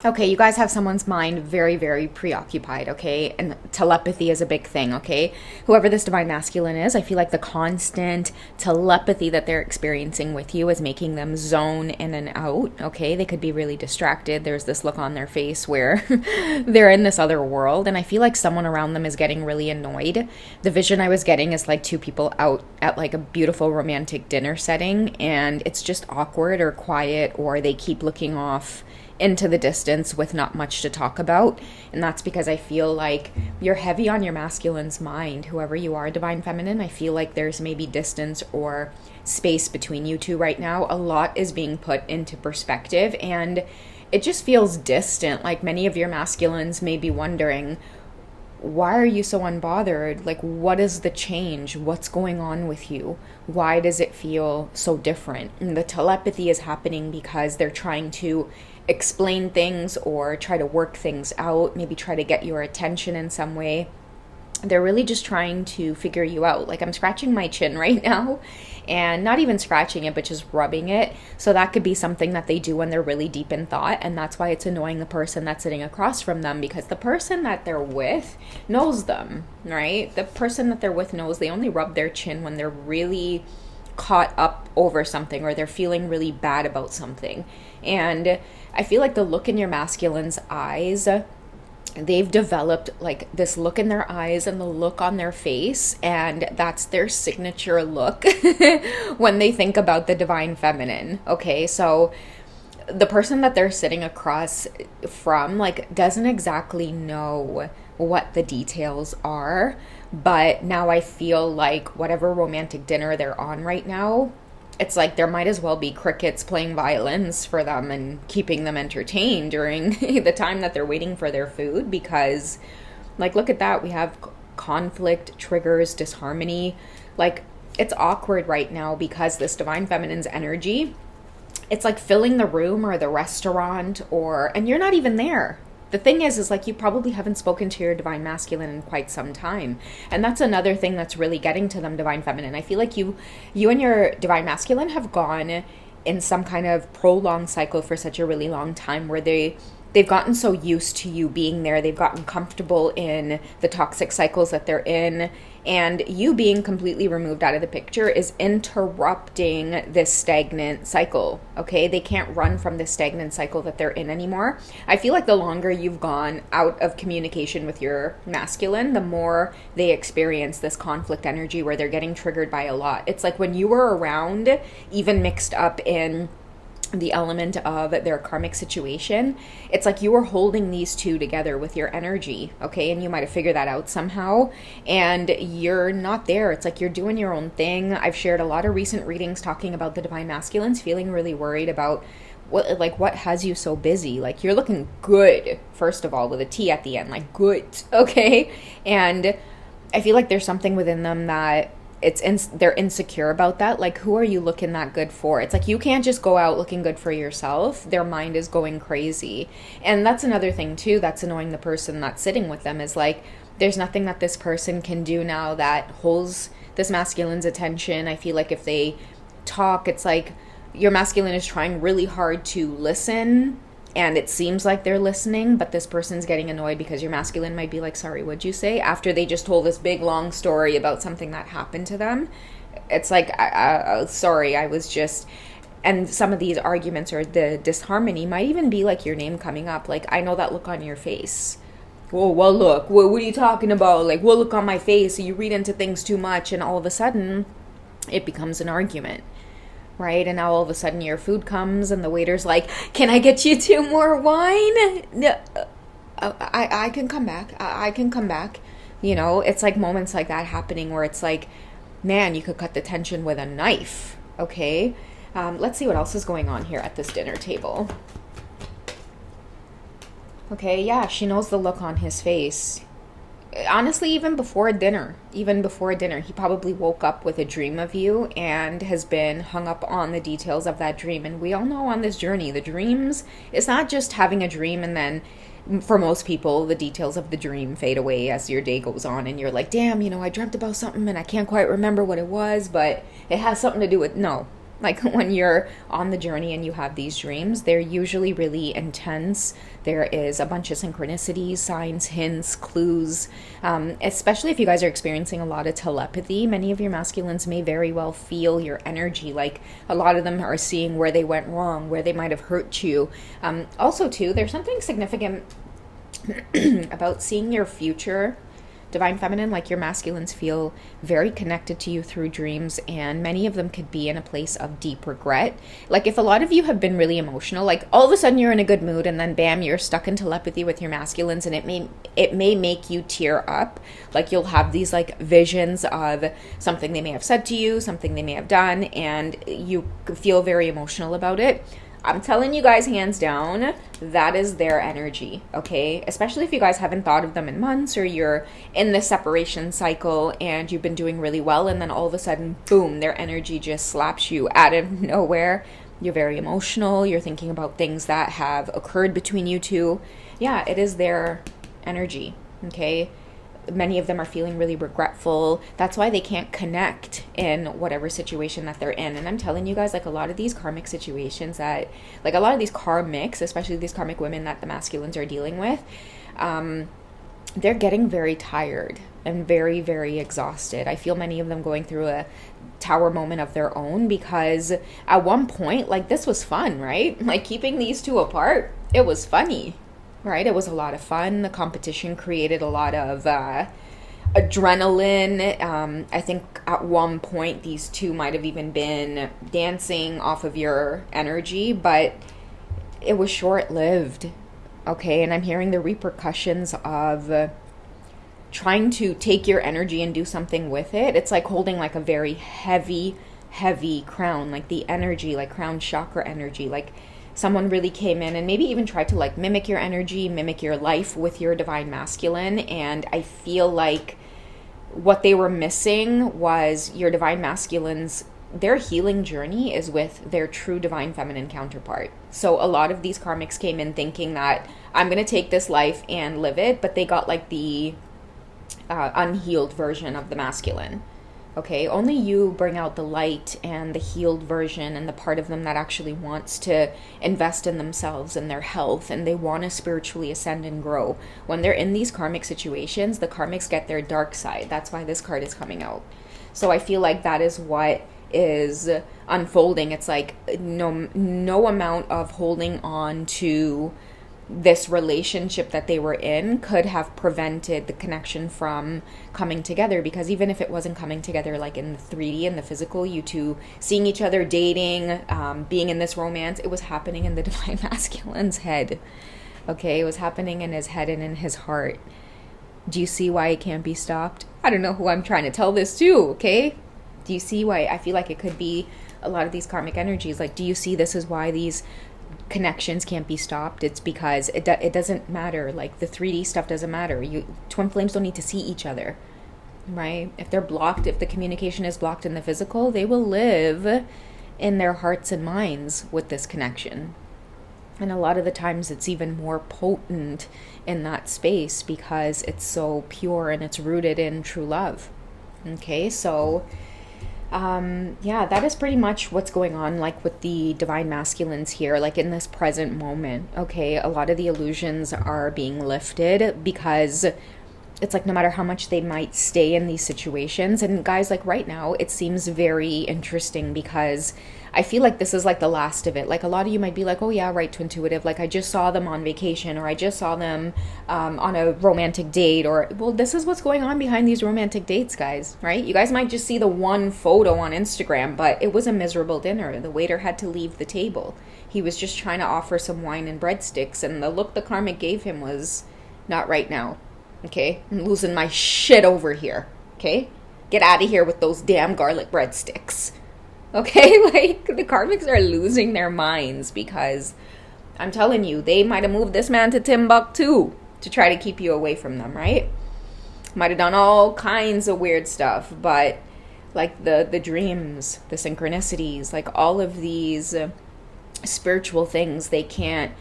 Okay, you guys have someone's mind very, very preoccupied, okay? And telepathy is a big thing, okay? Whoever this divine masculine is, I feel like the constant telepathy that they're experiencing with you is making them zone in and out, okay? They could be really distracted. There's this look on their face where they're in this other world, and I feel like someone around them is getting really annoyed. The vision I was getting is like two people out at like a beautiful romantic dinner setting, and it's just awkward or quiet, or they keep looking off into the distance with not much to talk about. And that's because I feel like you're heavy on your masculine's mind. Whoever you are, divine feminine, I feel like there's maybe distance or space between you two right now. A lot is being put into perspective, and it just feels distant. Like many of your masculines may be wondering, why are you so unbothered? Like, what is the change? What's going on with you? Why does it feel so different? And the telepathy is happening because they're trying to explain things or try to work things out, maybe try to get your attention in some way. They're really just trying to figure you out. Like, I'm scratching my chin right now, and not even scratching it, but just rubbing it. So that could be something that they do when they're really deep in thought, and that's why it's annoying the person that's sitting across from them, because the person that they're with knows them, right? The person that they're with knows they only rub their chin when they're really caught up over something or they're feeling really bad about something. And I feel like the look in your masculine's eyes, they've developed like this look in their eyes and the look on their face, and that's their signature look when they think about the divine feminine. Okay, so the person that they're sitting across from like doesn't exactly know what the details are, but now I feel like whatever romantic dinner they're on right now, it's like there might as well be crickets playing violins for them and keeping them entertained during the time that they're waiting for their food, because like look at that, we have conflict, triggers, disharmony. Like it's awkward right now because this divine feminine's energy, it's like filling the room or the restaurant, or and you're not even there. The thing is like you probably haven't spoken to your divine masculine in quite some time. And that's another thing that's really getting to them, divine feminine. I feel like you and your divine masculine have gone in some kind of prolonged cycle for such a really long time, where they've gotten so used to you being there. They've gotten comfortable in the toxic cycles that they're in. And you being completely removed out of the picture is interrupting this stagnant cycle, okay? They can't run from this stagnant cycle that they're in anymore. I feel like the longer you've gone out of communication with your masculine, the more they experience this conflict energy where they're getting triggered by a lot. It's like when you were around, even mixed up in the element of their karmic situation, it's like you were holding these two together with your energy, okay? And you might have figured that out somehow, and you're not there. It's like you're doing your own thing. I've shared a lot of recent readings talking about the divine masculines feeling really worried about what has you so busy. Like you're looking good, first of all, with a T at the end, like good, okay? And I feel like there's something within them that they're insecure about that. Like, who are you looking that good for? It's like you can't just go out looking good for yourself. Their mind is going crazy. And that's another thing too that's annoying the person that's sitting with them, is like there's nothing that this person can do now that holds this masculine's attention. I feel like if they talk, it's like your masculine is trying really hard to listen, and it seems like they're listening, but this person's getting annoyed because your masculine might be like, sorry, what'd you say? After they just told this big long story about something that happened to them. It's like, sorry, I was just... And some of these arguments or the disharmony might even be like your name coming up. Like, I know that look on your face. Well, look, what are you talking about? Like, well, look on my face. So you read into things too much, and all of a sudden, it becomes an argument. Right? And now all of a sudden your food comes and the waiter's like, can I get you 2 more wine? No, I can come back. I can come back. You know, it's like moments like that happening where it's like, man, you could cut the tension with a knife. Okay? Let's see what else is going on here at this dinner table. Okay, yeah, she knows the look on his face. Honestly, even before dinner, he probably woke up with a dream of you and has been hung up on the details of that dream. And we all know on this journey, the dreams, it's not just having a dream and then for most people, the details of the dream fade away as your day goes on and you're like, damn, I dreamt about something and I can't quite remember what it was, but it has something to do with... No. Like when you're on the journey and you have these dreams, they're usually really intense. There is a bunch of synchronicities, signs, hints, clues, especially if you guys are experiencing a lot of telepathy. Many of your masculines may very well feel your energy. Like a lot of them are seeing where they went wrong, where they might have hurt you. Also, too, there's something significant about seeing your future divine feminine. Like your masculines feel very connected to you through dreams, and many of them could be in a place of deep regret. Like if a lot of you have been really emotional, like all of a sudden you're in a good mood and then bam, you're stuck in telepathy with your masculines, and it may make you tear up. Like you'll have these like visions of something they may have said to you, something they may have done, and you feel very emotional about it. I'm telling you guys, hands down, that is their energy, okay? Especially if you guys haven't thought of them in months, or you're in the separation cycle and you've been doing really well, and then all of a sudden, boom, their energy just slaps you out of nowhere. You're very emotional. You're thinking about things that have occurred between you two. Yeah, it is their energy, okay? Many of them are feeling really regretful. That's why they can't connect in whatever situation that they're in. And I'm telling you guys, like a lot of these karmic situations that, like a lot of these karmics, especially these karmic women that the masculines are dealing with, they're getting very tired and very, very exhausted. I feel many of them going through a tower moment of their own, because at one point, like this was fun, right? Like keeping these two apart, it was funny. Right? It was a lot of fun. The competition created a lot of adrenaline. I think at one point these two might have even been dancing off of your energy, but it was short-lived. Okay, and I'm hearing the repercussions of trying to take your energy and do something with it. It's like holding like a very heavy crown, like the energy, like crown chakra energy, like someone really came in and maybe even tried to like mimic your energy, mimic your life with your divine masculine. And I feel like what they were missing was your divine masculines. Their healing journey is with their true divine feminine counterpart. So a lot of these karmics came in thinking that I'm going to take this life and live it, but they got like the unhealed version of the masculine. Okay, only you bring out the light and the healed version, and the part of them that actually wants to invest in themselves and their health, and they want to spiritually ascend and grow. When they're in these karmic situations, the karmics get their dark side. That's why this card is coming out. So I feel like that is what is unfolding. It's like no amount of holding on to this relationship that they were in could have prevented the connection from coming together, because even if it wasn't coming together like in the 3D and the physical, you two seeing each other, dating, being in this romance, it was happening in the divine masculine's head. Okay, it was happening in his head and in his heart. Do you see why it can't be stopped? I don't know who I'm trying to tell this to, okay? Do you see why I feel like it could be a lot of these karmic energies? Like, do you see this is why these connections can't be stopped? It's because it doesn't matter. Like the 3D stuff doesn't matter. Twin flames don't need to see each other, right? If they're blocked, if the communication is blocked in the physical, they will live in their hearts and minds with this connection. And a lot of the times it's even more potent in that space because it's so pure and it's rooted in true love. Okay, so yeah, that is pretty much what's going on, like with the divine masculines here, like in this present moment. Okay, a lot of the illusions are being lifted because it's like no matter how much they might stay in these situations. And guys, like right now, it seems very interesting because I feel like this is like the last of it. Like a lot of you might be like, oh yeah, right, Twintuitive, like I just saw them on vacation, or I just saw them on a romantic date, or well, this is what's going on behind these romantic dates, guys, right? You guys might just see the one photo on Instagram, but it was a miserable dinner. The waiter had to leave the table. He was just trying to offer some wine and breadsticks, and the look the karmic gave him was not right now. Okay, I'm losing my shit over here. Okay, get out of here with those damn garlic breadsticks. Okay, like the karmics are losing their minds because I'm telling you, they might have moved this man to Timbuktu to try to keep you away from them, right? Might have done all kinds of weird stuff, but like the dreams, the synchronicities, like all of these spiritual things, they can't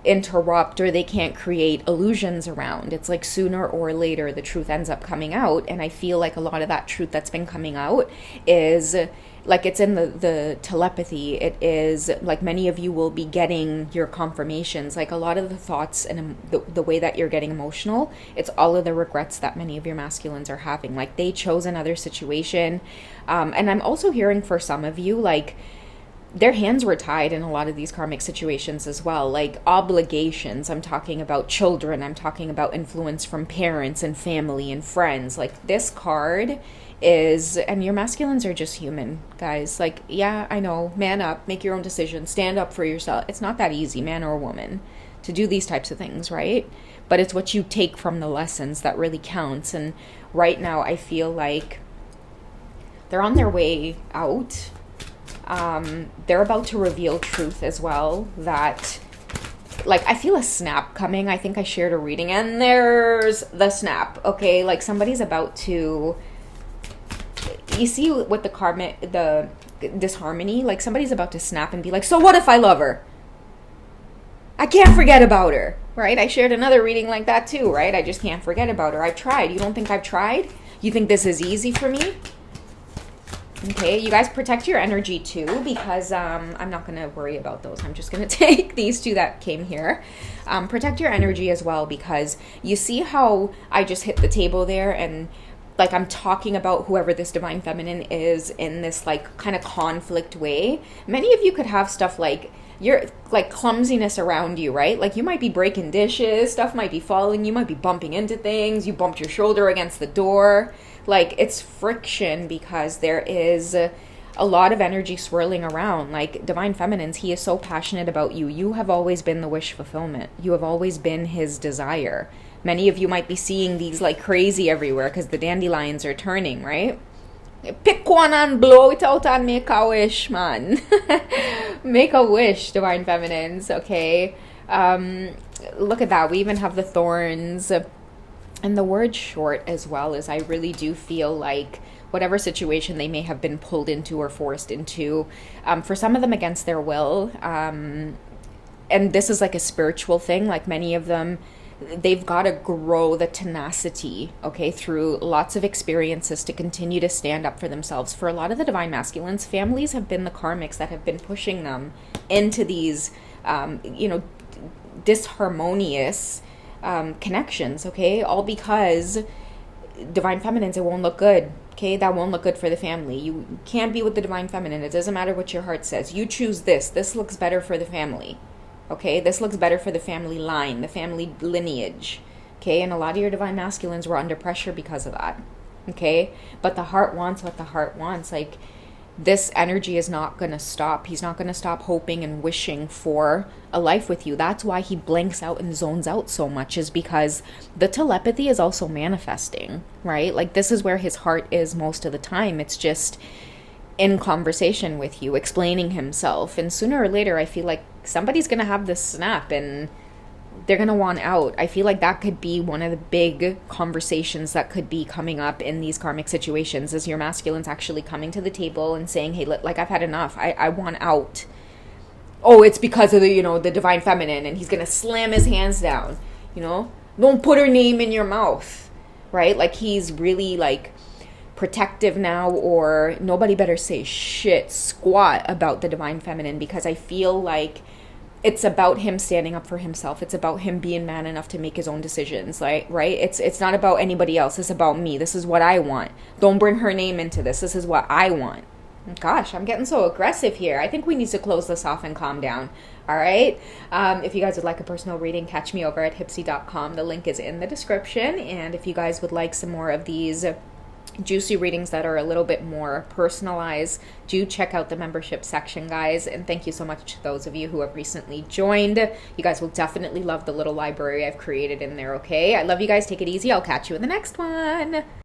interrupt, or they can't create illusions around. It's like sooner or later the truth ends up coming out, and I feel like a lot of that truth that's been coming out is like it's in the telepathy. It is like many of you will be getting your confirmations, like a lot of the thoughts and the way that you're getting emotional, it's all of the regrets that many of your masculines are having, like they chose another situation. And I'm also hearing for some of you, like their hands were tied in a lot of these karmic situations as well, like obligations. I'm talking about children, I'm talking about influence from parents and family and friends. Like this card is, and your masculines are just human, guys. Like, yeah, I know, man up, make your own decisions, stand up for yourself. It's not that easy, man or woman, to do these types of things, right? But it's what you take from the lessons that really counts. And right now I feel like they're on their way out. They're about to reveal truth as well, that like I feel a snap coming. I think I shared a reading and there's the snap. Okay, like somebody's about to, you see with the karmic, the disharmony, like somebody's about to snap and be like, so what if I love her? I can't forget about her, right? I shared another reading like that too, right? I just can't forget about her. I've tried. You don't think I've tried? You think this is easy for me? Okay, you guys protect your energy too, because I'm not going to worry about those. I'm just going to take these two that came here. Protect your energy as well, because you see how I just hit the table there and like I'm talking about whoever this divine feminine is in this like kind of conflict way. Many of you could have stuff like you're like clumsiness around you, right? Like you might be breaking dishes, stuff might be falling, you might be bumping into things, you bumped your shoulder against the door. Like it's friction because there is a lot of energy swirling around. Like divine feminines, he is so passionate about you. You have always been the wish fulfillment. You have always been his desire. Many of you might be seeing these like crazy everywhere because the dandelions are turning, right? Pick one and blow it out and make a wish, man. Make a wish, divine feminines, okay? Look at that. We even have the thorns. And the word short as well, is I really do feel like whatever situation they may have been pulled into or forced into, for some of them against their will, and this is like a spiritual thing, like many of them, they've got to grow the tenacity, okay, through lots of experiences to continue to stand up for themselves. For a lot of the divine masculines, families have been the karmics that have been pushing them into these, disharmonious connections, okay, all because divine feminines, it won't look good, okay, that won't look good for the family. You can't be with the divine feminine. It doesn't matter what your heart says. You choose this looks better for the family, okay, this looks better for the family line, the family lineage, okay, and a lot of your divine masculines were under pressure because of that, okay, but the heart wants what the heart wants. Like this energy is not going to stop. He's not going to stop hoping and wishing for a life with you. That's why he blanks out and zones out so much, is because the telepathy is also manifesting, right? Like this is where his heart is most of the time. It's just in conversation with you, explaining himself. And sooner or later, I feel like somebody's going to have this snap and they're going to want out. I feel like that could be one of the big conversations that could be coming up in these karmic situations, is your masculine's actually coming to the table and saying, hey, like I've had enough. I want out. Oh, it's because of the divine feminine, and he's going to slam his hands down, don't put her name in your mouth, right? Like he's really like protective now, or nobody better say squat about the divine feminine, because I feel like it's about him standing up for himself. It's about him being man enough to make his own decisions, right? It's not about anybody else. It's about me. This is what I want. Don't bring her name into this. This is what I want. Gosh, I'm getting so aggressive here. I think we need to close this off and calm down. All right? If you guys would like a personal reading, catch me over at hipsy.com. The link is in the description. And if you guys would like some more of these juicy readings that are a little bit more personalized, do check out the membership section, guys. And thank you so much to those of you who have recently joined. You guys will definitely love the little library I've created in there, okay? I love you guys. Take it easy. I'll catch you in the next one.